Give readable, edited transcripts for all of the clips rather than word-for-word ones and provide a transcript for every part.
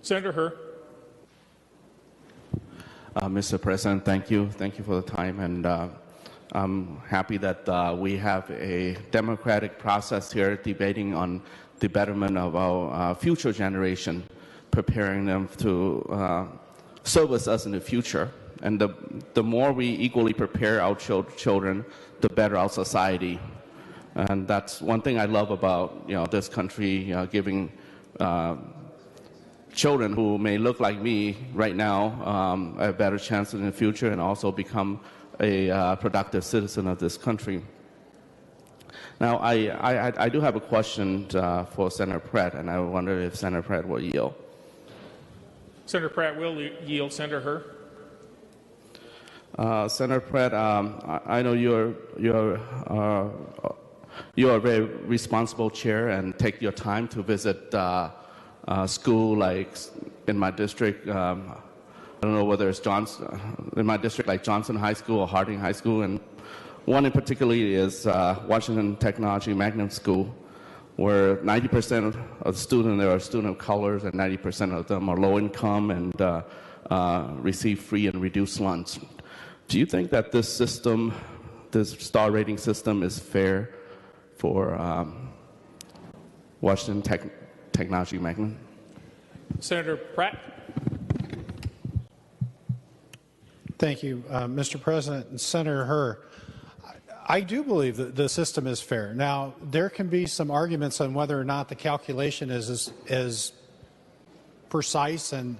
Senator Herr. Mr. President, thank you. Thank you for the time. And I'm happy that we have a democratic process here debating on the betterment of our future generation, preparing them to service us in the future. And the more we equally prepare our children, the better our society. And that's one thing I love about this country, giving children who may look like me right now a better chance in the future and also become a productive citizen of this country. Now, I do have a question for Senator Pratt, and I wonder if Senator Pratt will yield. Senator Pratt will yield. Senator Herr. Senator Pratt, I know you're a very responsible chair and take your time to visit school like in my district. I don't know whether it's in my district like Johnson High School or Harding High School, and one in particular is Washington Technology Magnet School, where 90% of the students there are students of colors, and 90% of them are low income and receive free and reduced lunch. Do you think that this system, this star rating system, is fair for Washington Technology Magnet? Senator Pratt. Thank you, Mr. President. And Senator Herr, I do believe that the system is fair. Now, there can be some arguments on whether or not the calculation is as precise, and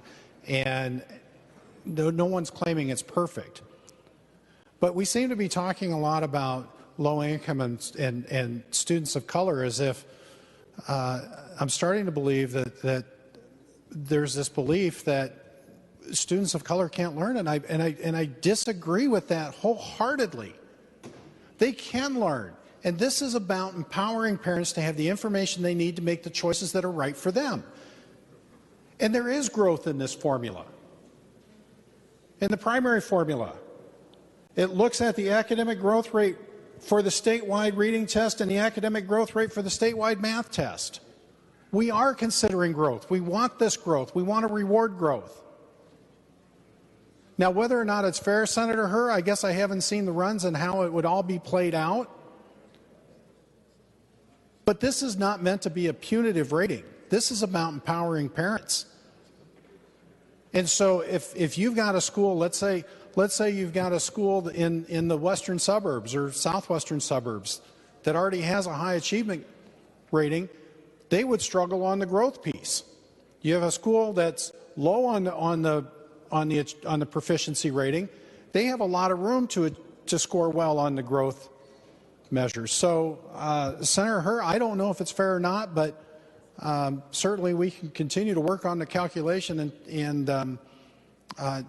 no one's claiming it's perfect. But we seem to be talking a lot about low income and students of color as if I'm starting to believe that there's this belief that students of color can't learn, and I disagree with that wholeheartedly. They can learn, and this is about empowering parents to have the information they need to make the choices that are right for them. And there is growth in this formula. In the primary formula, it looks at the academic growth rate for the statewide reading test and the academic growth rate for the statewide math test. We are considering growth. We want this growth. We want to reward growth. Now, whether or not it's fair, Senator Herr, I guess I haven't seen the runs and how it would all be played out. But this is not meant to be a punitive rating. This is about empowering parents. And so if you've got a school, let's say you've got a school in the western suburbs or southwestern suburbs that already has a high achievement rating, they would struggle on the growth piece. You have a school that's low on the proficiency rating, they have a lot of room to score well on the growth measures. So, Senator Herr, I don't know if it's fair or not, but certainly we can continue to work on the calculation and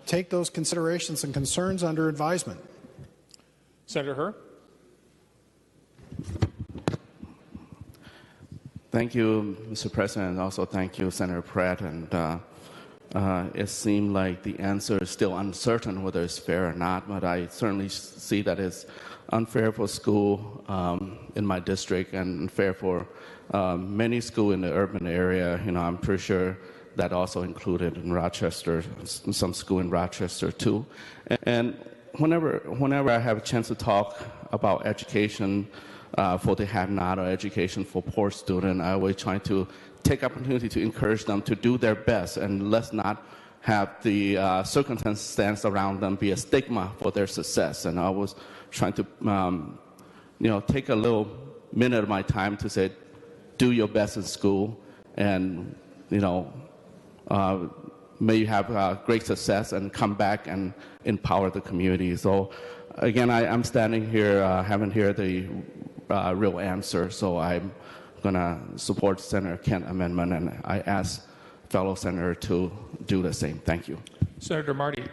take those considerations and concerns under advisement. Senator Herr. Thank you, Mr. President, and also thank you, Senator Pratt. And it seemed like the answer is still uncertain whether it's fair or not, but I certainly see that it's unfair for school in my district and unfair for many schools in the urban area. I'm pretty sure that also included in Rochester, some school in Rochester too. And whenever I have a chance to talk about education for the have-not or education for poor students, I always try to take opportunity to encourage them to do their best, and let's not have the circumstances around them be a stigma for their success. And I was trying to, take a little minute of my time to say, do your best in school, and may you have great success and come back and empower the community. So, again, I'm standing here, haven't heard the real answer, so I'm going to support Senator Kent amendment, and I ask fellow senator to do the same. Thank you. Senator Marty.